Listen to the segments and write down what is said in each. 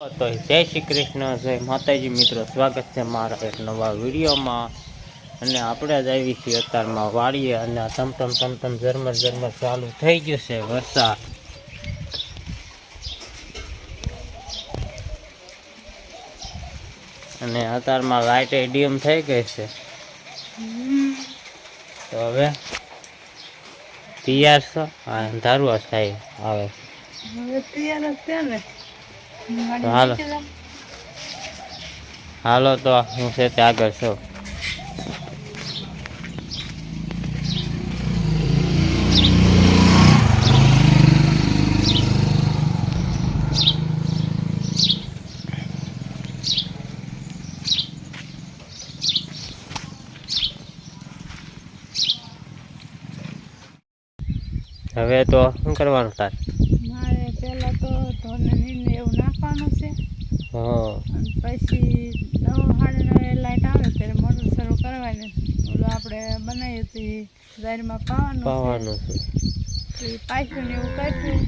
તો જય શ્રી કૃષ્ણ, જય માતાજી મિત્રો, સ્વાગત છે મારા એક નવા વિડીયોમાં. અને આપણે જ આવી છીએ અત્યારમાં વાડીએ અને તમતમ ઝરમર ચાલુ થઈ ગયું છે વરસાદ. અને અત્યારમાં લાઇટ ડીમ થઈ ગઈ છે. તો હવે તૈયાર છો? હા, ધારું થાય આવે હવે તૈયાર જ છે ને. હાલો હાલો તો હું છે તે આગળ છું. હવે તો શું કરવાનું તાર? મારે પેલા તો ઢોરને નીંદને એવું નાખવાનું છે. હા, અને પછી 9:30 લાઈટ આવે ત્યારે મોટર શરૂ કરવાની. ઓલું આપણે બનાવીએ તો જાહેરમાં પાવાનું છે. એ પાછું ને એવું કાઢ્યું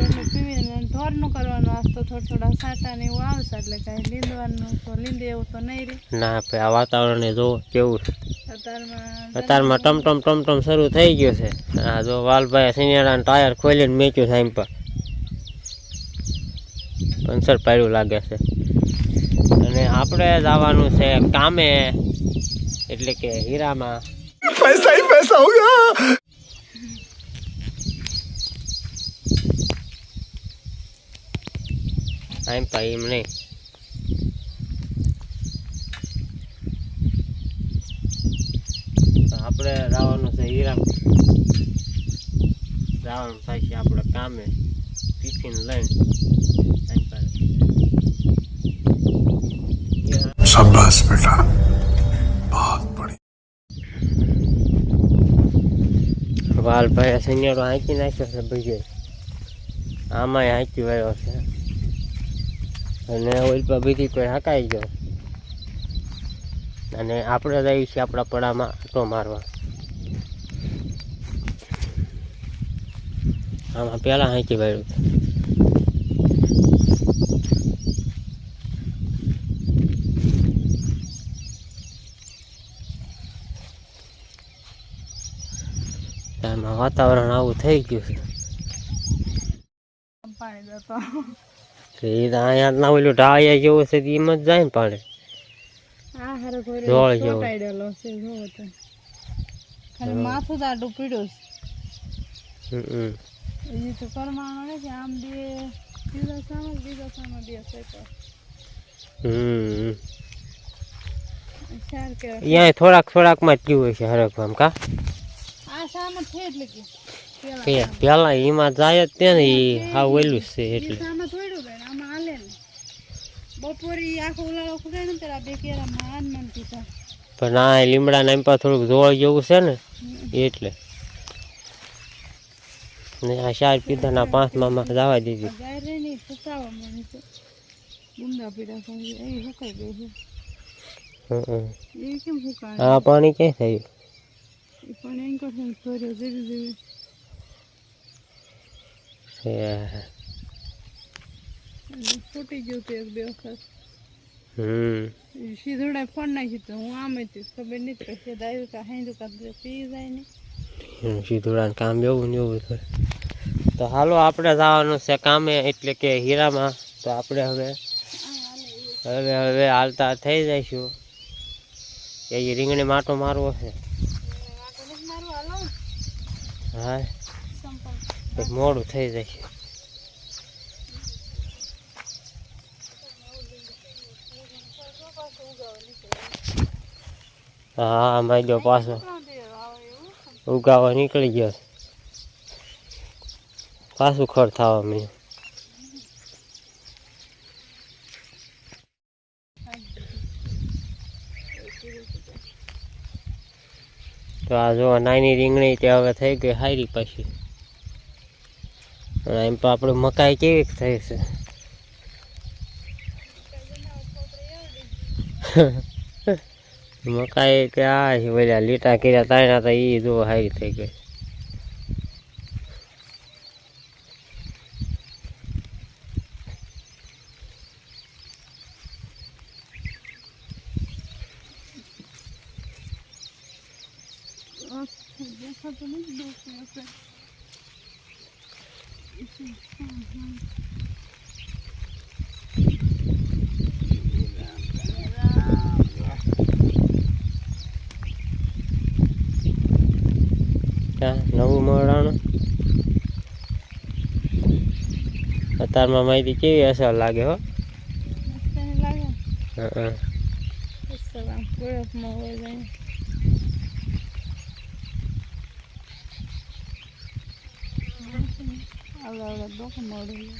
એટલે પીવીને ઢોરનું કરવાનું. આજ તો થોડા સાટા ને એવું આવશે એટલે કાંઈ લીંદવાનું તો લીંદે એવું તો નહીં રહે. ના આ વાતાવરણ જો કેવું છે. અત્યારમાં અત્યારમાં ટમટમ શરૂ થઈ ગયો છે. આ જો વાલભાઈ સિનિયાળાનું ટાયર ખોલીને મેચ્યું સાઈમ પર પંચર પાડ્યું લાગે છે. અને આપણે જવાનું છે કામે, એટલે કે હીરામાં. पैसा ही पैसा होगा। સાઈમ પા એમ નહીં. આપણે જવાનું છે હીરામાં, જવાનું થાય છે આપણે કામે ટિફિન લઈને. शाबाश बेटा, बहुत बढ़िया। વાલભાઈ સિનિયરો હાંકી નાખ્યો છે બીજે, આમાંય હાંકી વાળ્યો છે. અને ઓઇલ પર બીજી કોઈ હકાઈ ગયો. અને આપણે જઈએ છીએ આપણા પડામાં આટો મારવા. આમાં પહેલાં હાંકી વાળ્યું છે. એમાં વાતાવરણ આવું થઈ ગયું છે. પાણી જતો એ તો અહીંયા ના ઓલું ઢાળિયા જેવું છે એમ જ જાય ને પાણી. આ હારો ઘોડે રોળ જેવો. ચોટાડેલો છે જોવો તો. ખાલી માથું દાડું પીડ્યું છે. હજી તો કરવાનો નથી. આમ બે બીજા સામે બે છે તો શાર કે અહીંયા થોડાકમાં જ ગયું છે હરખમાં કા. આ સામે છે એટલે કે પેલા એમાં જાય જ તે ને એ હા ઓલું છે એટલે. સામે થોડું બેન આમાં હાલે ને બપોરે આખો ઉલાળો ખુલે ને ત્યારે બે કેરામાં આનમન પીતા. પણ આ લીમડા નામ પર થોડુંક જોળ જેવું છે ને એટલે. ને આ 4 પીધાના 5માં જવા દીધી. ગાયરે નહીં સુકાવા મને તો ગુંદા પીડા થઈ એ સુકાઈ ગઈ છે. એ કેમ સુકાય? આ પાણી ક્યાં થયું? એ પણ એમ કરશે ચોર્યો જેવી ફૂટી ગયું હતું એક બે વખત. સીધોડા ફોન નાખી તો હું આમ હતી ખબર નહીં પછી દાવી કા હાંધું કા પી જાય ને સીધું કામ એવું ને એવું થાય. તો હાલો આપણે જવાનું છે કામે, એટલે કે હીરામાં. તો આપણે હવે હાલતા થઈ જઈશું. એ રીંગણી માટો મારવો છે. હા, મોડું થઈ જશે. હા માજો પાછો ઉગાવા નીકળી ગયો. પાછું ખડ થવા મળ્યું. તો આ જો નાની રીંગણી તે હવે થઈ ગઈ હારી પછી. અને એમ તો આપણે મકાઈ કેવી થઈ છે. મકાઈ ત્યાં છે બધા લીટા કર્યા તાણા હતા એ જો હારી થઈ ગઈ. દેખાતું નથી ડોકું આપણે નવું મોડાણું અત્યારમાં માહિતી કેવી અસર લાગે હો મસ્ત લાગે હા મસ્ત આમ બરફમાં હોય જાય આવડા ડોકું મળે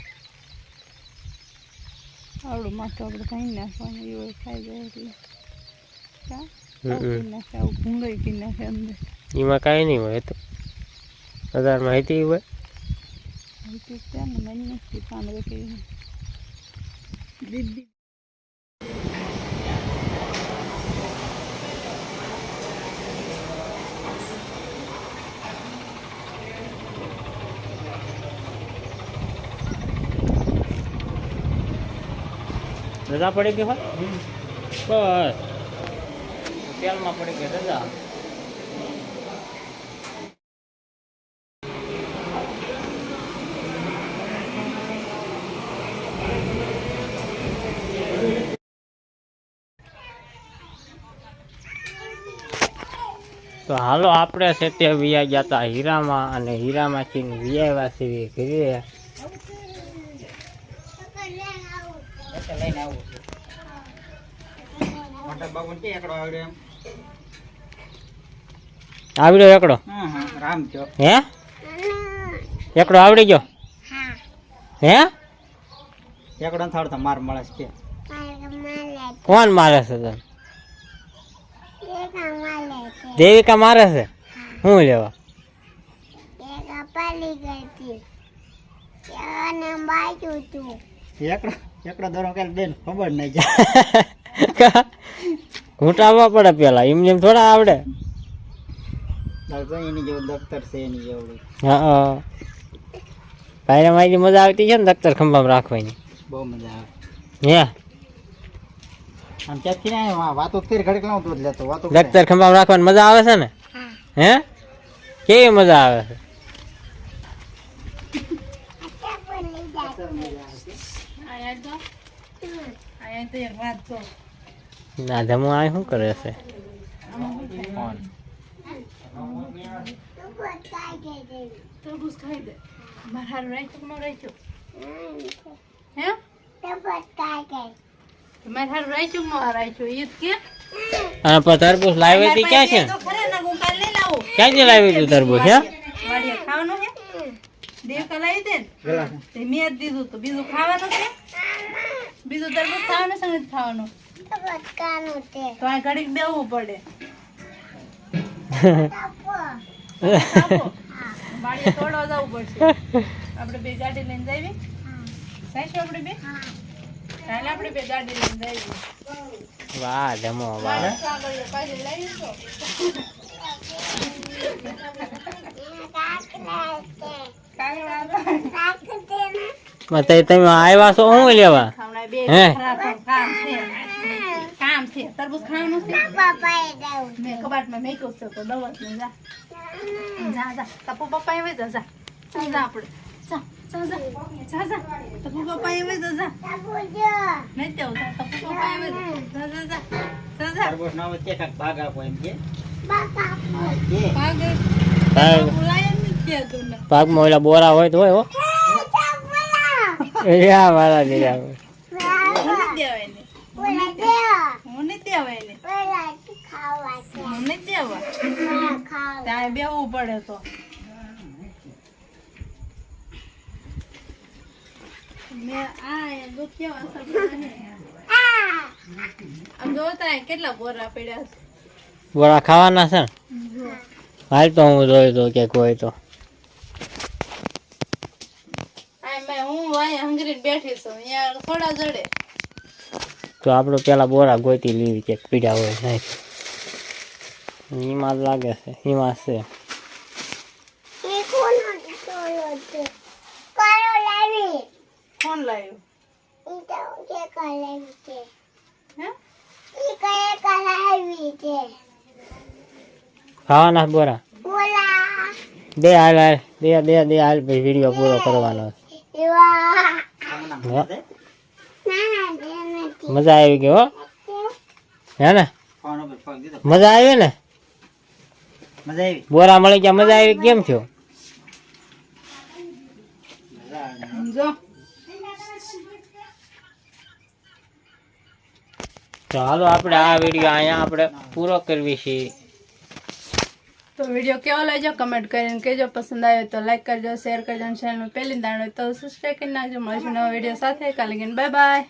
આવડું માથું આપણે ખાઈ નાખવાનું એવું ખાઈ જાય એટલે નાખે આવું ભૂંગાઈ પી નાખે અંદર એમાં કાંઈ નહીં હોય તો અત્યારે માહિતી હોય ત્યાં ને મને નથી પાંદડે કરી દીદી રજા પડી ગઈ હોય બસ તેલમાં પડી ગઈ રજા તો હાલો આપણે છે તે વિયા ગયા હતા હીરામાં અને હીરામાંથી વિયાવ્યા છીએ ઘરે આવડ્યો એકડો હે એકડો આવડી ગયો હે એકડો થાળ માર મળે છે કોણ મારે છે તને દેવિકા મારે છે શું લેવા એકડો દોરો કાલ બેન ખબર નહીં જાય ઘૂંટાવવા પડે પેલા એમ જેમ થોડા આવડે એની જેવું દફતર છે એની જેવડું હા ભાઈને મારી મજા આવતી છે ને દફતર ખંભામાં રાખવાની બહુ મજા આવે હે આમ ક્યાંથી ને વાતો કરી ઘડીક લાવું તો જ લેતો વાતો દફતર ખંભામાં રાખવાની મજા આવે છે ને હે કેવી મજા આવે છે અહીંયા તો એક વાત કહું ના જમવા આ શું કરે છે તરબૂચ ખાઈ દે મારે હારું રાખ્યું કે ન રાખ્યું હે મારે હારું રાખ્યું કે ન રાખ્યું એ જ કે અને પણ તરબૂચ લાવી હતી ક્યાં છે તો ખરે ને હું કાલ લઈ લાવું ક્યાંથી લાવી હતી તરબૂચ હે વાડિયા ખાવાનું હે દેવ કલાઈ દે ને તે મેં જ દીધું તો બીજું ખાવાનું છે બીજું તરબૂચ ખાવાનું છે નથી ખાવાનું તો આ ઘડીક બેવું પડે વાડિયા તોડવા જવું પડશે આપણે બે ગાડી લઈને જઈએ સાચું આપણે બે કાલે આપણે બે ગાડી લઈને જઈએ વાહ જમો વાહ પાછી લઈ તો મતે તમે આવ્યા છો શું લેવા ખાવના બે હે કામ છે તરબૂચ ખાવાનું છે મેં કબાટમાં મેક્યો છે તો દવત ને જા જા જા તપુ પપ્પા આવે જા જા જા આપણે જા જા જા જા જા તપુ પપ્પા આવે જા જા નહીં તેવું જા તપુ પપ્પા આવે જા જા જા જા જા તરબૂચ ના વચ્ચે કાક ભાગ આપો એમ કે ભાગ બોલાય ને કે તું ને પાકમાં ઓલા બોરા હોય તો હોય હો યા વાળા દીધા હું નહીં દેવાય ને હું નહીં દેવા ત્યાં બેવું પડે તો મેં આ દુઃખ કેવા સપના આમ જોતા કેટલા બોરા પડ્યા છે બોરા ખાવાના છે ને હાલ તો હું જોઈ દઉં કે કોઈ તો હું અહીંયા હંગરીને બેઠી છું અહીંયા થોડા જડે તો આપણે પેલા બોરા ગોતી લેવી કે પીડા હોય નહીં એમાં લાગે છે એમાં છે ફોન લાવ્યો હે ખાવાના બોરા દે હાલ હાલ દે હાલ ભાઈ વિડીયો પૂરો કરવાનો મજા આવી ગઈ હો હે ને ફોન ઉપર ફોન દીધો મજા આવી ને મજા આવી બોરા મળી ગયા મજા આવી કેમ થયો જો તો હાલો આપણે આ વિડીયો અહીંયા આપણે પૂરો કરવી છીએ તો વિડીયો કેવો લાગ્યો કમેન્ટ કરીને કહેજો, પસંદ આવ્યો તો લાઈક કરજો, શેર કરજો અને ચેનલમાં પહેલી દાણ હોય તો સબસ્ક્રાઈબ કરી નાખજો. મળીશું નવા વિડીયો સાથે. કાલે બાય બાય.